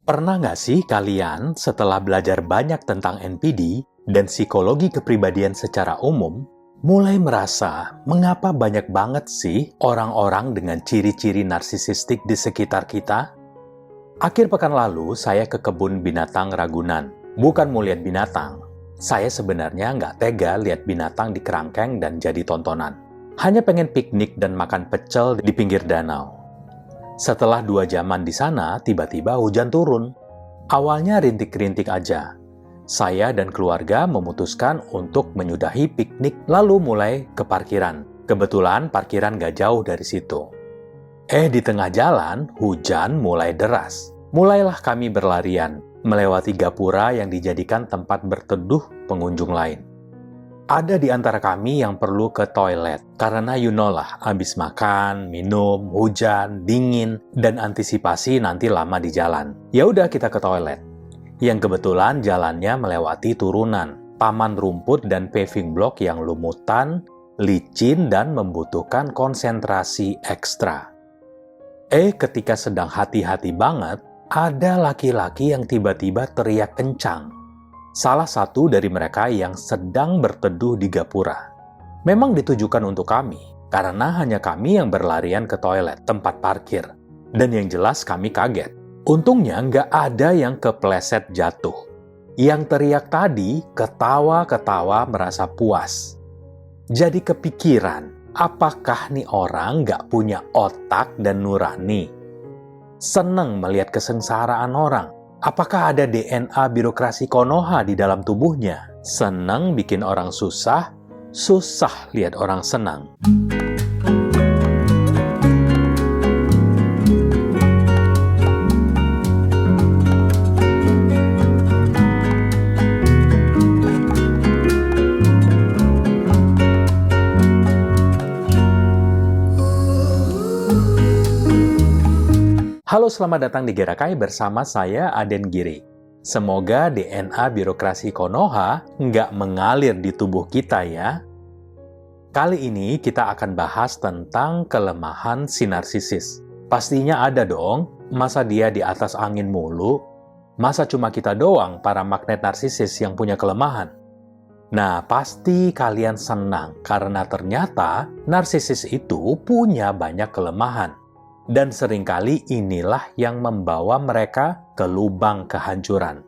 Pernah nggak sih kalian setelah belajar banyak tentang NPD dan psikologi kepribadian secara umum, mulai merasa mengapa banyak banget sih orang-orang dengan ciri-ciri narsisistik di sekitar kita? Akhir pekan lalu, saya ke kebun binatang Ragunan. Bukan mau lihat binatang. Saya sebenarnya nggak tega lihat binatang di kerangkeng dan jadi tontonan. Hanya pengen piknik dan makan pecel di pinggir danau. Setelah 2 jaman di sana, tiba-tiba hujan turun. Awalnya rintik-rintik aja. Saya dan keluarga memutuskan untuk menyudahi piknik lalu mulai ke parkiran. Kebetulan parkiran gak jauh dari situ. Di tengah jalan, hujan mulai deras. Mulailah kami berlarian, melewati gapura yang dijadikan tempat berteduh pengunjung lain. Ada di antara kami yang perlu ke toilet, karena you know lah, habis makan, minum, hujan, dingin, dan antisipasi nanti lama di jalan. Ya udah kita ke toilet. Yang kebetulan jalannya melewati turunan, taman rumput dan paving block yang lumutan, licin, dan membutuhkan konsentrasi ekstra. Ketika sedang hati-hati banget, ada laki-laki yang tiba-tiba teriak kencang. Salah satu dari mereka yang sedang berteduh di gapura. Memang ditujukan untuk kami, karena hanya kami yang berlarian ke toilet, tempat parkir. Dan yang jelas kami kaget. Untungnya nggak ada yang kepleset jatuh. Yang teriak tadi ketawa-ketawa merasa puas. Jadi kepikiran, apakah nih orang nggak punya otak dan nurani? Seneng melihat kesengsaraan orang. Apakah ada DNA birokrasi Konoha di dalam tubuhnya? Senang bikin orang susah, susah lihat orang senang. Halo, selamat datang di Gerakai bersama saya, Aden Giri. Semoga DNA birokrasi Konoha nggak mengalir di tubuh kita ya. Kali ini kita akan bahas tentang kelemahan si narsisis. Pastinya ada dong, masa dia di atas angin mulu? Masa cuma kita doang para magnet narsisis yang punya kelemahan? Nah, pasti kalian senang karena ternyata narsisis itu punya banyak kelemahan. Dan seringkali inilah yang membawa mereka ke lubang kehancuran.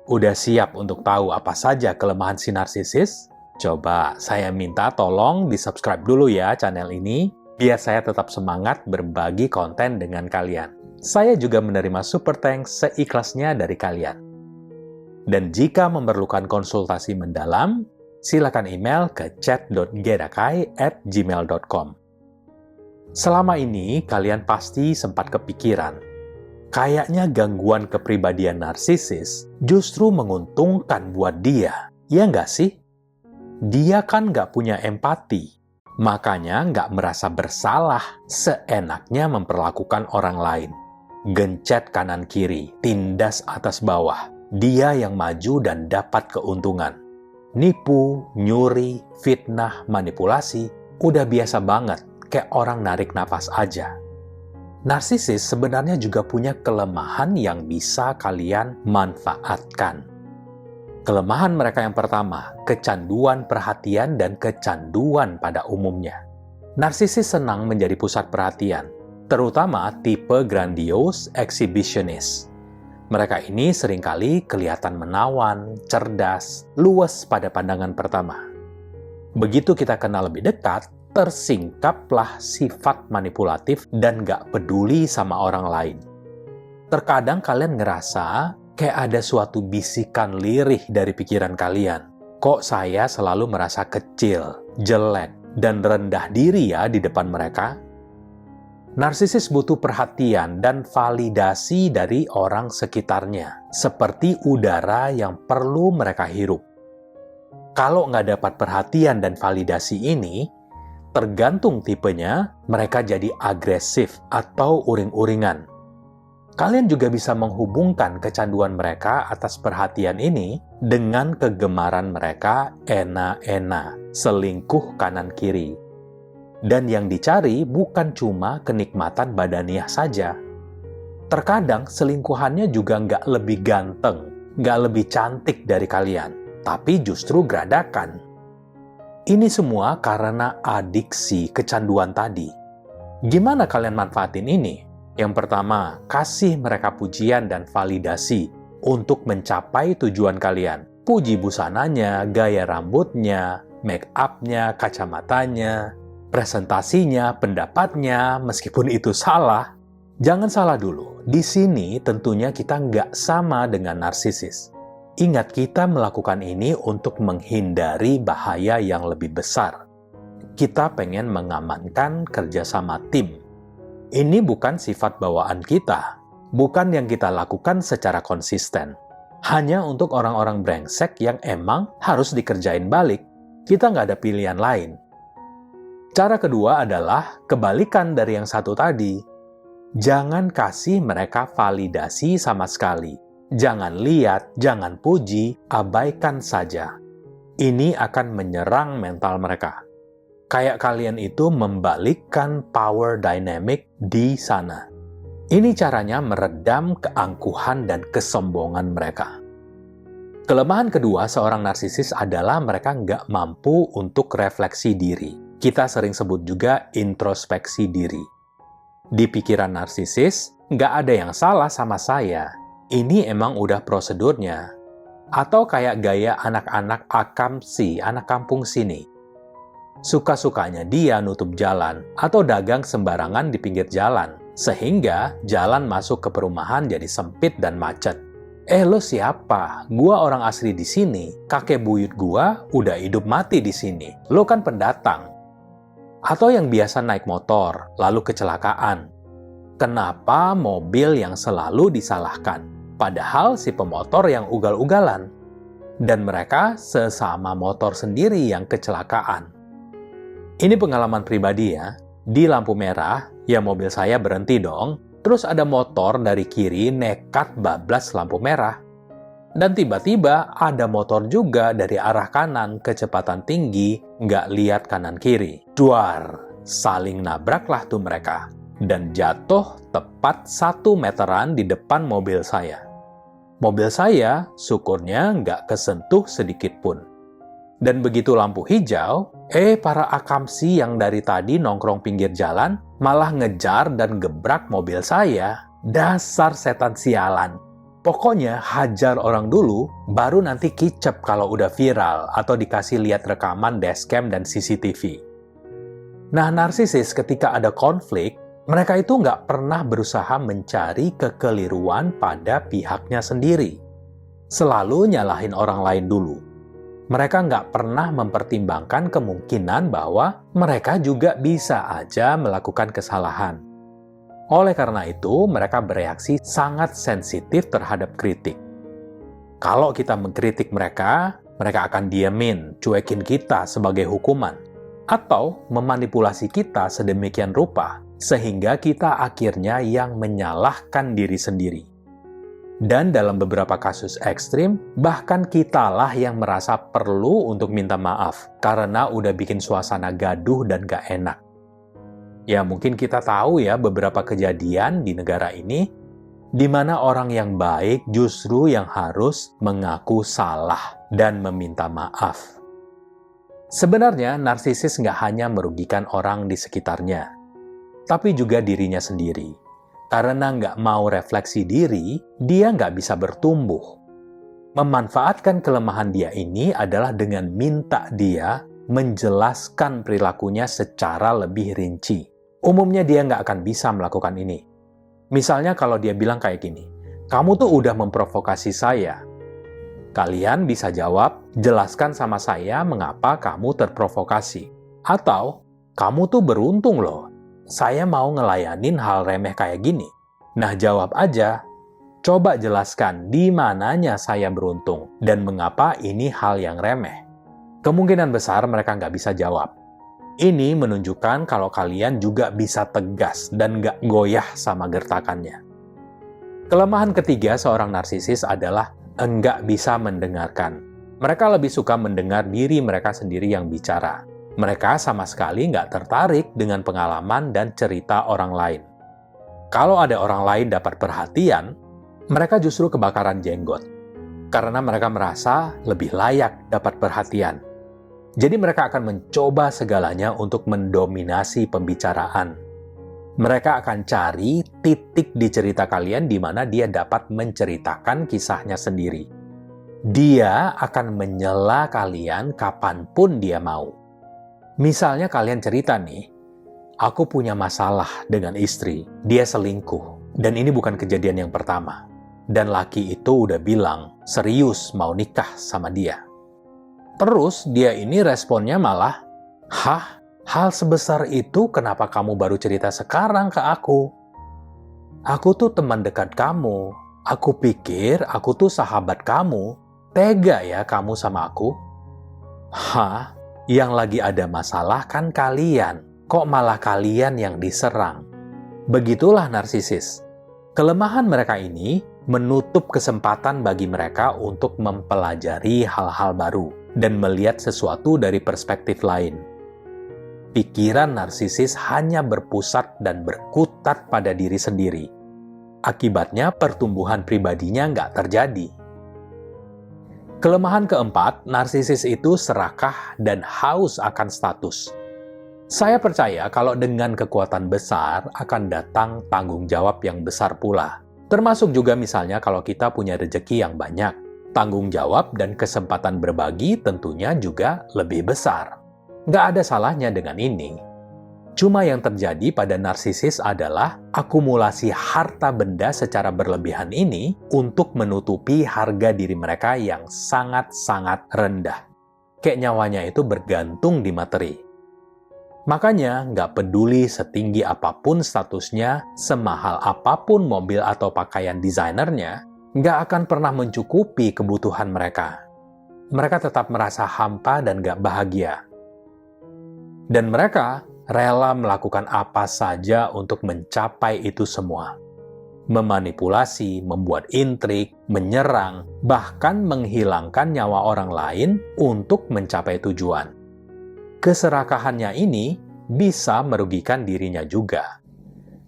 Udah siap untuk tahu apa saja kelemahan si narsisis? Coba saya minta tolong di-subscribe dulu ya channel ini, biar saya tetap semangat berbagi konten dengan kalian. Saya juga menerima super thanks seikhlasnya dari kalian. Dan jika memerlukan konsultasi mendalam, silakan email ke chat.gerakai@gmail.com. Selama ini, kalian pasti sempat kepikiran, kayaknya gangguan kepribadian narsisis justru menguntungkan buat dia, ya nggak sih? Dia kan nggak punya empati, makanya nggak merasa bersalah seenaknya memperlakukan orang lain. Gencet kanan-kiri, tindas atas bawah, dia yang maju dan dapat keuntungan. Nipu, nyuri, fitnah, manipulasi, udah biasa banget. Kayak orang narik nafas aja. Narsisis sebenarnya juga punya kelemahan yang bisa kalian manfaatkan. Kelemahan mereka yang pertama, kecanduan perhatian dan kecanduan pada umumnya. Narsisis senang menjadi pusat perhatian, terutama tipe grandiose exhibitionist. Mereka ini seringkali kelihatan menawan, cerdas, luas pada pandangan pertama. Begitu kita kenal lebih dekat, tersingkaplah sifat manipulatif dan gak peduli sama orang lain. Terkadang kalian ngerasa kayak ada suatu bisikan lirih dari pikiran kalian. Kok saya selalu merasa kecil, jelek, dan rendah diri ya di depan mereka? Narsisis butuh perhatian dan validasi dari orang sekitarnya, seperti udara yang perlu mereka hirup. Kalau nggak dapat perhatian dan validasi ini, tergantung tipenya, mereka jadi agresif atau uring-uringan. Kalian juga bisa menghubungkan kecanduan mereka atas perhatian ini dengan kegemaran mereka enak-enak, selingkuh kanan-kiri. Dan yang dicari bukan cuma kenikmatan badaniah saja. Terkadang selingkuhannya juga nggak lebih ganteng, nggak lebih cantik dari kalian, tapi justru geradakan. Ini semua karena adiksi kecanduan tadi. Gimana kalian manfaatin ini? Yang pertama, kasih mereka pujian dan validasi untuk mencapai tujuan kalian. Puji busananya, gaya rambutnya, make up-nya, kacamatanya, presentasinya, pendapatnya, meskipun itu salah. Jangan salah dulu, di sini tentunya kita nggak sama dengan narsisis. Ingat, kita melakukan ini untuk menghindari bahaya yang lebih besar. Kita pengen mengamankan kerjasama tim. Ini bukan sifat bawaan kita, bukan yang kita lakukan secara konsisten. Hanya untuk orang-orang brengsek yang emang harus dikerjain balik. Kita nggak ada pilihan lain. Cara kedua adalah kebalikan dari yang satu tadi. Jangan kasih mereka validasi sama sekali. Jangan lihat, jangan puji, abaikan saja. Ini akan menyerang mental mereka. Kayak kalian itu membalikkan power dynamic di sana. Ini caranya meredam keangkuhan dan kesombongan mereka. Kelemahan kedua seorang narsisis adalah mereka nggak mampu untuk refleksi diri. Kita sering sebut juga introspeksi diri. Di pikiran narsisis, nggak ada yang salah sama saya. Ini emang udah prosedurnya. Atau kayak gaya anak-anak akamsi, anak kampung sini. Suka-sukanya dia nutup jalan atau dagang sembarangan di pinggir jalan, sehingga jalan masuk ke perumahan jadi sempit dan macet. Lo siapa? Gua orang asli di sini. Kakek buyut gua udah hidup mati di sini. Lo kan pendatang. Atau yang biasa naik motor, lalu kecelakaan. Kenapa mobil yang selalu disalahkan? Padahal si pemotor yang ugal-ugalan. Dan mereka sesama motor sendiri yang kecelakaan. Ini pengalaman pribadi ya. Di lampu merah, ya mobil saya berhenti dong. Terus ada motor dari kiri nekat bablas lampu merah. Dan tiba-tiba ada motor juga dari arah kanan kecepatan tinggi, nggak lihat kanan kiri. Duar, saling nabraklah tuh mereka. Dan jatuh tepat 1 meteran di depan mobil saya. Mobil saya, syukurnya nggak kesentuh sedikit pun. Dan begitu lampu hijau, para akamsi yang dari tadi nongkrong pinggir jalan malah ngejar dan gebrak mobil saya. Dasar setan sialan. Pokoknya hajar orang dulu, baru nanti kicep kalau udah viral atau dikasih lihat rekaman dashcam dan CCTV. Nah, narsisis ketika ada konflik, mereka itu nggak pernah berusaha mencari kekeliruan pada pihaknya sendiri. Selalu nyalahin orang lain dulu. Mereka nggak pernah mempertimbangkan kemungkinan bahwa mereka juga bisa aja melakukan kesalahan. Oleh karena itu, mereka bereaksi sangat sensitif terhadap kritik. Kalau kita mengkritik mereka, mereka akan diamin, cuekin kita sebagai hukuman, atau memanipulasi kita sedemikian rupa, sehingga kita akhirnya yang menyalahkan diri sendiri. Dan dalam beberapa kasus ekstrim, bahkan kitalah yang merasa perlu untuk minta maaf karena udah bikin suasana gaduh dan gak enak. Ya mungkin kita tahu ya beberapa kejadian di negara ini di mana orang yang baik justru yang harus mengaku salah dan meminta maaf. Sebenarnya narsisis nggak hanya merugikan orang di sekitarnya, tapi juga dirinya sendiri. Karena nggak mau refleksi diri, dia nggak bisa bertumbuh. Memanfaatkan kelemahan dia ini adalah dengan minta dia menjelaskan perilakunya secara lebih rinci. Umumnya dia nggak akan bisa melakukan ini. Misalnya kalau dia bilang kayak gini, "Kamu tuh udah memprovokasi saya." Kalian bisa jawab, "Jelaskan sama saya mengapa kamu terprovokasi." Atau, "Kamu tuh beruntung loh. Saya mau ngelayanin hal remeh kayak gini." Nah, jawab aja. Coba jelaskan di mananya saya beruntung dan mengapa ini hal yang remeh. Kemungkinan besar mereka nggak bisa jawab. Ini menunjukkan kalau kalian juga bisa tegas dan nggak goyah sama gertakannya. Kelemahan ketiga seorang narsisis adalah enggak bisa mendengarkan. Mereka lebih suka mendengar diri mereka sendiri yang bicara. Mereka sama sekali nggak tertarik dengan pengalaman dan cerita orang lain. Kalau ada orang lain dapat perhatian, mereka justru kebakaran jenggot. Karena mereka merasa lebih layak dapat perhatian. Jadi mereka akan mencoba segalanya untuk mendominasi pembicaraan. Mereka akan cari titik di cerita kalian di mana dia dapat menceritakan kisahnya sendiri. Dia akan menyela kalian kapanpun dia mau. Misalnya kalian cerita nih, aku punya masalah dengan istri, dia selingkuh, dan ini bukan kejadian yang pertama. Dan laki itu udah bilang, serius mau nikah sama dia. Terus dia ini responnya malah, hah? Hal sebesar itu kenapa kamu baru cerita sekarang ke aku? Aku tuh teman dekat kamu. Aku pikir aku tuh sahabat kamu. Tega ya kamu sama aku? Hah? Yang lagi ada masalah kan kalian. Kok malah kalian yang diserang? Begitulah narsisis. Kelemahan mereka ini menutup kesempatan bagi mereka untuk mempelajari hal-hal baru dan melihat sesuatu dari perspektif lain. Pikiran narsisis hanya berpusat dan berkutat pada diri sendiri. Akibatnya pertumbuhan pribadinya nggak terjadi. Kelemahan keempat, narsisis itu serakah dan haus akan status. Saya percaya kalau dengan kekuatan besar akan datang tanggung jawab yang besar pula. Termasuk juga misalnya kalau kita punya rezeki yang banyak. Tanggung jawab dan kesempatan berbagi tentunya juga lebih besar. Nggak ada salahnya dengan ini. Cuma yang terjadi pada narsisis adalah akumulasi harta benda secara berlebihan ini untuk menutupi harga diri mereka yang sangat-sangat rendah. Kayak nyawanya itu bergantung di materi. Makanya nggak peduli setinggi apapun statusnya, semahal apapun mobil atau pakaian desainernya, nggak akan pernah mencukupi kebutuhan mereka. Mereka tetap merasa hampa dan nggak bahagia. Dan mereka rela melakukan apa saja untuk mencapai itu semua. Memanipulasi, membuat intrik, menyerang, bahkan menghilangkan nyawa orang lain untuk mencapai tujuan. Keserakahannya ini bisa merugikan dirinya juga.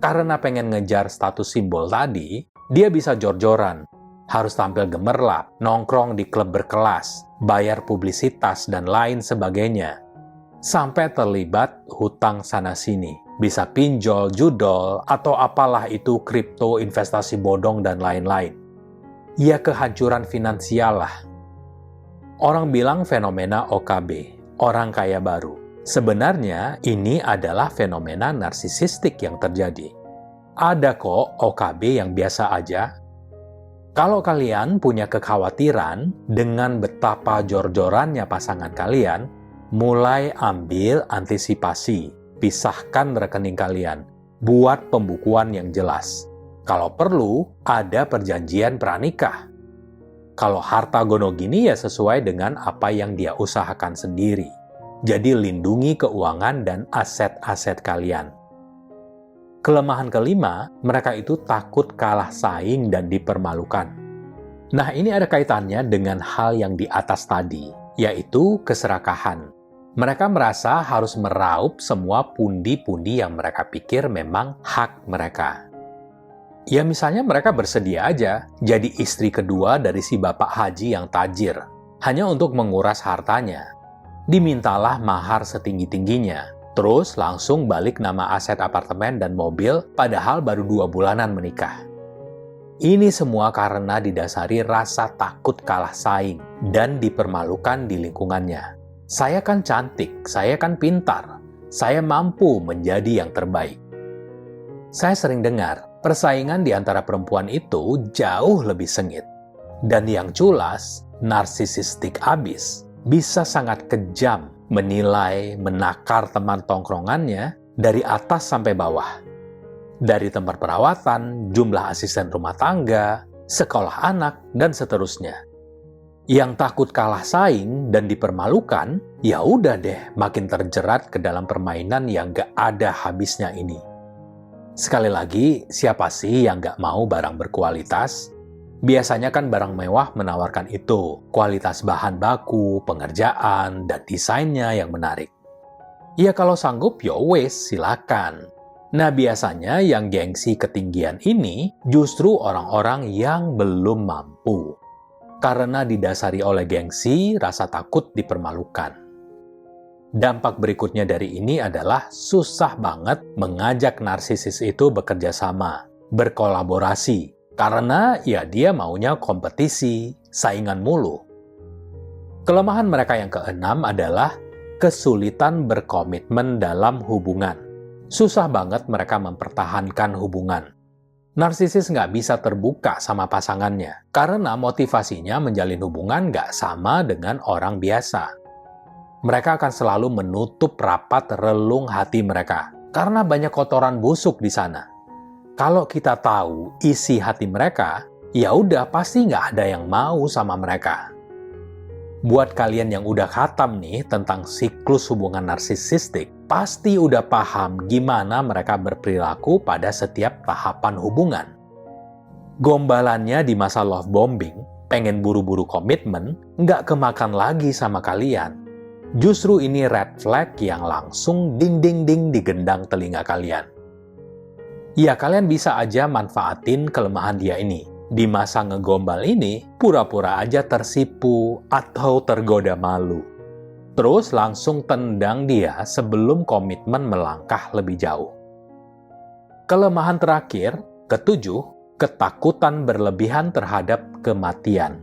Karena pengen ngejar status simbol tadi, dia bisa jor-joran, harus tampil gemerlap, nongkrong di klub berkelas, bayar publisitas, dan lain sebagainya. Sampai terlibat hutang sana-sini. Bisa pinjol, judol, atau apalah itu kripto, investasi bodong, dan lain-lain. Ya kehancuran finansial lah. Orang bilang fenomena OKB, orang kaya baru. Sebenarnya ini adalah fenomena narsisistik yang terjadi. Ada kok OKB yang biasa aja. Kalau kalian punya kekhawatiran dengan betapa jor-jorannya pasangan kalian, mulai ambil antisipasi, pisahkan rekening kalian, buat pembukuan yang jelas. Kalau perlu, ada perjanjian pranikah. Kalau harta gono gini ya sesuai dengan apa yang dia usahakan sendiri. Jadi lindungi keuangan dan aset-aset kalian. Kelemahan kelima, mereka itu takut kalah saing dan dipermalukan. Nah, ini ada kaitannya dengan hal yang di atas tadi, yaitu keserakahan. Mereka merasa harus meraup semua pundi-pundi yang mereka pikir memang hak mereka. Ya misalnya mereka bersedia aja jadi istri kedua dari si bapak haji yang tajir, hanya untuk menguras hartanya. Dimintalah mahar setinggi-tingginya, terus langsung balik nama aset apartemen dan mobil padahal baru 2 bulanan menikah. Ini semua karena didasari rasa takut kalah saing dan dipermalukan di lingkungannya. Saya kan cantik, saya kan pintar, saya mampu menjadi yang terbaik. Saya sering dengar, persaingan di antara perempuan itu jauh lebih sengit. Dan yang culas, narsisistik abis, bisa sangat kejam menilai, menakar teman tongkrongannya dari atas sampai bawah. Dari tempat perawatan, jumlah asisten rumah tangga, sekolah anak, dan seterusnya. Yang takut kalah saing dan dipermalukan, ya udah deh makin terjerat ke dalam permainan yang gak ada habisnya ini. Sekali lagi, siapa sih yang gak mau barang berkualitas? Biasanya kan barang mewah menawarkan itu, kualitas bahan baku, pengerjaan, dan desainnya yang menarik. Ya kalau sanggup, ya wes, silakan. Nah, biasanya yang gengsi ketinggian ini justru orang-orang yang belum mampu. Karena didasari oleh gengsi, rasa takut dipermalukan. Dampak berikutnya dari ini adalah susah banget mengajak narsisis itu bekerja sama, berkolaborasi, karena ya dia maunya kompetisi, saingan mulu. Kelemahan mereka yang keenam adalah kesulitan berkomitmen dalam hubungan. Susah banget mereka mempertahankan hubungan. Narsisis nggak bisa terbuka sama pasangannya, karena motivasinya menjalin hubungan nggak sama dengan orang biasa. Mereka akan selalu menutup rapat relung hati mereka, karena banyak kotoran busuk di sana. Kalau kita tahu isi hati mereka, ya udah pasti nggak ada yang mau sama mereka. Buat kalian yang udah khatam nih tentang siklus hubungan narsisistik, pasti udah paham gimana mereka berperilaku pada setiap tahapan hubungan. Gombalannya di masa love bombing, pengen buru-buru komitmen, nggak kemakan lagi sama kalian. Justru ini red flag yang langsung ding-ding-ding digendang telinga kalian. Ya, kalian bisa aja manfaatin kelemahan dia ini. Di masa ngegombal ini, pura-pura aja tersipu atau tergoda malu. Terus langsung tendang dia sebelum komitmen melangkah lebih jauh. Kelemahan terakhir, ketujuh, ketakutan berlebihan terhadap kematian.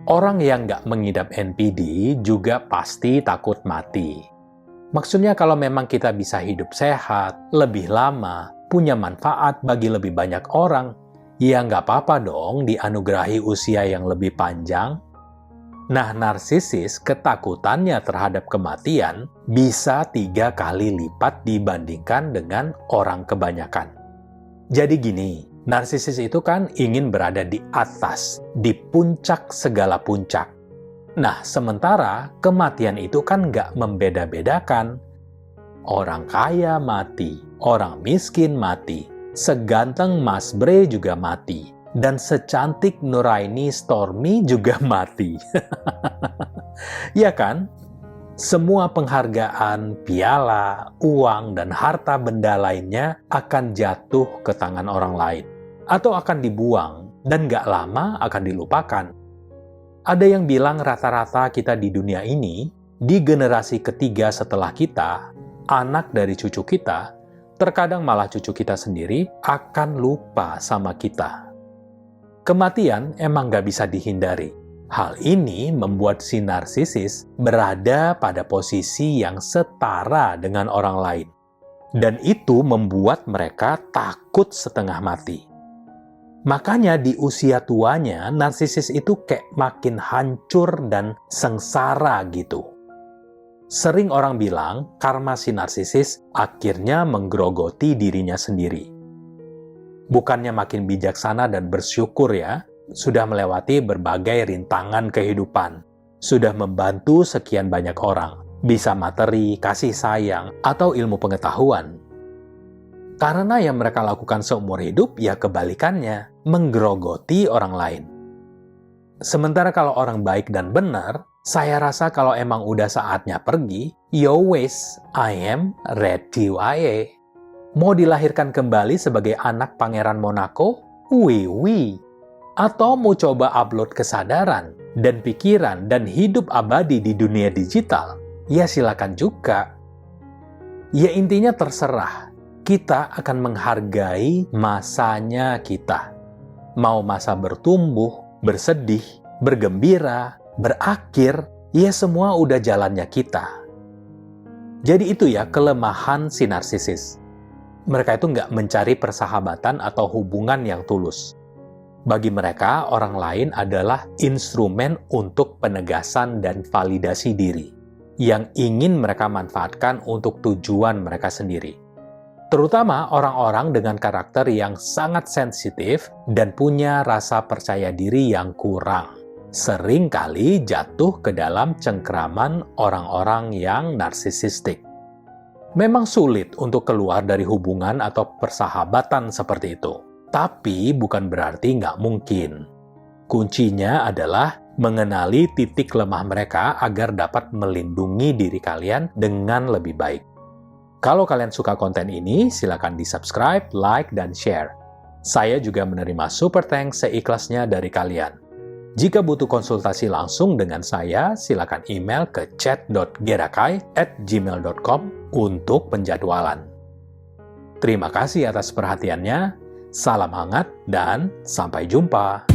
Orang yang nggak mengidap NPD juga pasti takut mati. Maksudnya kalau memang kita bisa hidup sehat, lebih lama, punya manfaat bagi lebih banyak orang, ya nggak apa-apa dong dianugerahi usia yang lebih panjang. Nah, narsisis ketakutannya terhadap kematian bisa 3 kali lipat dibandingkan dengan orang kebanyakan. Jadi gini, narsisis itu kan ingin berada di atas, di puncak segala puncak. Nah, sementara kematian itu kan nggak membeda-bedakan. Orang kaya mati, orang miskin mati, seganteng Mas Bre juga mati, dan secantik Nuraini Stormy juga mati. Ya kan? Semua penghargaan, piala, uang, dan harta benda lainnya akan jatuh ke tangan orang lain. Atau akan dibuang, dan gak lama akan dilupakan. Ada yang bilang rata-rata kita di dunia ini, di generasi ketiga setelah kita, anak dari cucu kita, terkadang malah cucu kita sendiri akan lupa sama kita. Kematian emang gak bisa dihindari. Hal ini membuat si narsisis berada pada posisi yang setara dengan orang lain. Dan itu membuat mereka takut setengah mati. Makanya di usia tuanya, narsisis itu kayak makin hancur dan sengsara gitu. Sering orang bilang, karma si narsisis akhirnya menggerogoti dirinya sendiri. Bukannya makin bijaksana dan bersyukur ya, sudah melewati berbagai rintangan kehidupan, sudah membantu sekian banyak orang, bisa materi, kasih sayang, atau ilmu pengetahuan. Karena yang mereka lakukan seumur hidup, ya kebalikannya, menggerogoti orang lain. Sementara kalau orang baik dan benar, saya rasa kalau emang udah saatnya pergi, yo wes, I am ready wae. Mau dilahirkan kembali sebagai anak Pangeran Monaco? Wih. Atau mau coba upload kesadaran dan pikiran dan hidup abadi di dunia digital? Ya silakan juga. Ya intinya terserah. Kita akan menghargai masanya kita. Mau masa bertumbuh, bersedih, bergembira, berakhir, ya semua udah jalannya kita. Jadi itu ya kelemahan si narsisis. Mereka itu nggak mencari persahabatan atau hubungan yang tulus. Bagi mereka, orang lain adalah instrumen untuk penegasan dan validasi diri yang ingin mereka manfaatkan untuk tujuan mereka sendiri. Terutama orang-orang dengan karakter yang sangat sensitif dan punya rasa percaya diri yang kurang. Sering kali jatuh ke dalam cengkraman orang-orang yang narsisistik. Memang sulit untuk keluar dari hubungan atau persahabatan seperti itu. Tapi bukan berarti nggak mungkin. Kuncinya adalah mengenali titik lemah mereka agar dapat melindungi diri kalian dengan lebih baik. Kalau kalian suka konten ini, silakan di-subscribe, like, dan share. Saya juga menerima super thanks seikhlasnya dari kalian. Jika butuh konsultasi langsung dengan saya, silakan email ke chat.gerakai@gmail.com untuk penjadwalan. Terima kasih atas perhatiannya, salam hangat, dan sampai jumpa.